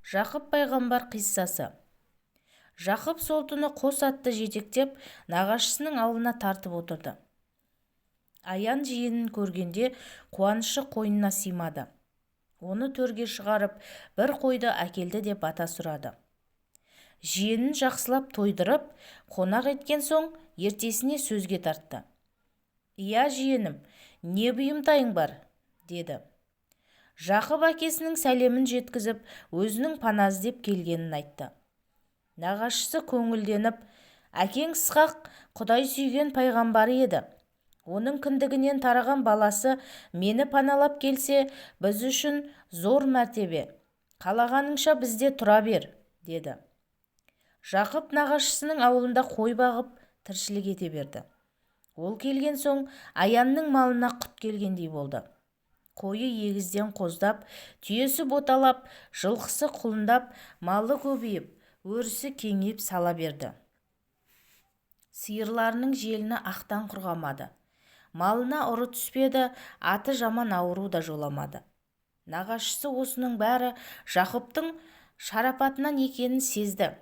Жақып пайғамбар қиссасы. Жақып сол түні қос атты жетектеп нағашысының аулына тартып отырды. Аян жиенін көргенде қуанышы қойнына сыймады. Оны төрге шығарып, бір қойды әкелді деп бата сұрады. Жиенін жақсылап тойдырып, қонақ еткен соң ертесіне сөзге тартты. «Ия жиенім, не бұйымтайың бар?» деді. Жақып әкесінің сәлемін жеткізіп, өзінің пана іздеп келгенін айтты. Нағашысы көңілденіп, «Әкең Ысқақ Құдай сүйген пайғамбары еді. Оның кіндігінен тараған баласы мені паналап келсе, біз үшін зор мәртебе. Қалағаныңша бізде тұра бер», деді. Жақып нағашысының аулында қой бағып тіршілік ете берді. Ол келген соң Аянның малына құт келгендей болды. Қойы егізден қоздап, түйесі боталап, жылқысы құлындап, малы көбейіп, өрісі кеңейіп сала берді. Сиырларының желіні ақтан құрғамады. Малына ұры түспеді, аты жаман ауру да жоламады. Нағашысы осының бәрі Жақыптың шарапатынан екенін сезді.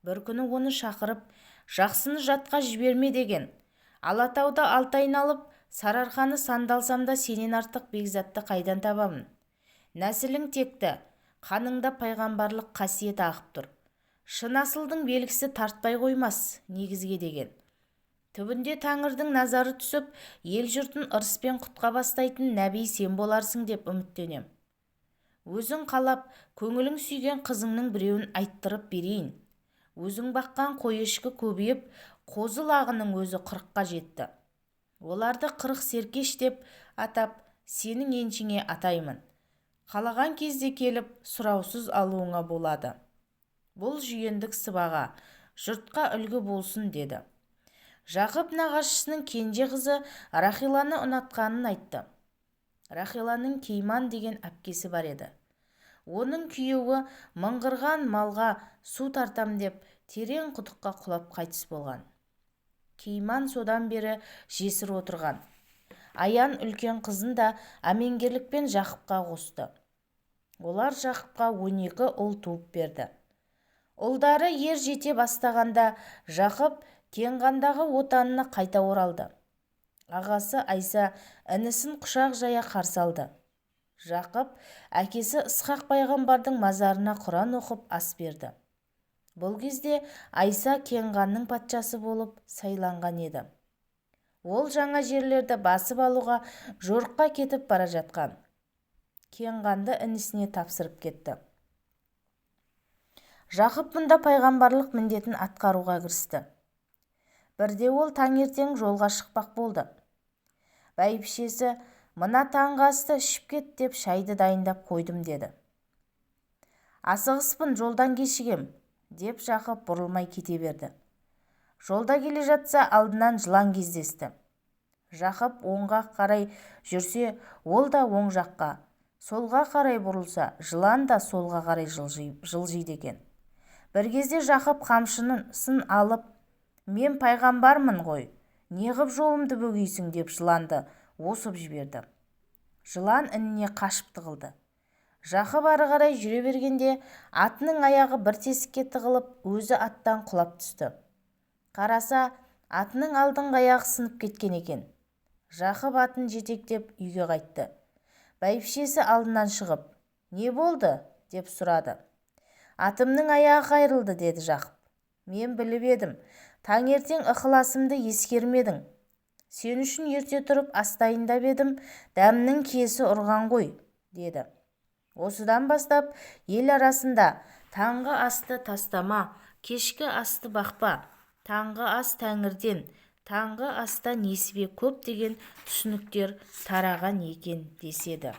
Бір күні оны шақырып, «Жақсыны жатқа жіберме» деген. «Алатауда алты айналып, Сарыарқаны сандалсам да сенен артық бекзатты қайдан табамын? Нәсілің текті, қаныңда пайғамбарлық қасиет ағып тұр. Шын асылдың белгісі тартпай қоймас» негізге деген. Түбінде Тәңірдің назары түсіп, ел-жұртын ырыспен құтқа бастайтын нәби сен боларсың деп үміттенем. Өзің қалап, көңілің сүйген қызыңның біреуін айттырып берейін. Өзің баққан қой-ешкі көбейіп, қозы лағының өзі 40-қа жетті. Оларды 40 серкеш деп атап, сенің еншіңе атаймын. Қалаған кезде келіп, сұраусыз алуыңа болады. Бұл жүйендік сыбаға, жұртқа үлгі болсын, деді. Жақып нағашысының кенже қызы Рахиланы ұнатқанын айтты. Рахиланың Кейман деген әпкесі бар еді. Оның күйеуі мыңғырған малға су тартам деп терең құдыққа құлап қайтыс болған. Кейман содан бері жесір отырған. Аян үлкен қызын да әмеңгерлікпен Жақыпқа қосты. Олар Жақыпқа 12 ұл туып берді. Ұлдары ер жете бастағанда Жақып Кенғандағы отанына қайта оралды. Ағасы Айса інісін құшақ жая қарсы алды. Жақып әкесі Ысқақ пайғамбардың мазарына Құран оқып ас берді. Бұл кезде Айса Кенғанның патшасы болып сайланған еді. Ол жаңа жерлерді басып алуға жорыққа кетіп бара жатқан. Кенғанды інісіне тапсырып кетті. Жақып мұнда пайғамбарлық міндетін атқаруға кірісті. Бірде ол таңертең жолға шықпақ болды. Бәйбішесі, «Мына таңғы асты ішіп кет» деп шайды дайындап қойдым деді. «Асығыспын, жолдан кешігем» деп Жақып бұрылмай кете берді. Жолда келе жатса алдынан жылан кездесті. Жақып оңға қарай жүрсе, ол да оң жаққа, солға қарай бұрылса, жылан да солға қарай жылжиды екен. Бір кезде Жақып қамшысын алып, «Мен пайғамбармын ғой, неғып жолымды бөгейсің» деп жыланды осып жіберді. Жылан ініне қашып тығылды. Жақып ары қарай жүре бергенде атының аяғы бір тесікке тығылып, өзі аттан құлап түсті. Қараса, атының алдыңғы аяғы сынып кеткен екен. Жақып атын жетектеп үйге қайтты. Бәйбішесі алдынан шығып, «Не болды?» деп сұрады. «Атымның аяғы қайырылды» деді Жақып. «Мен біліп едім, таңертең ықыласымды ескермедің. Сен үшін ерте тұрып астайындап едім, дәмнің кесі ұрған ғой» деді. Осыдан бастап ел арасында «Таңғы асты тастама, кешкі асты бақпа, таңғы ас Тәңірден, таңғы аста несібе көп» деген түсініктер тараған екен деседі.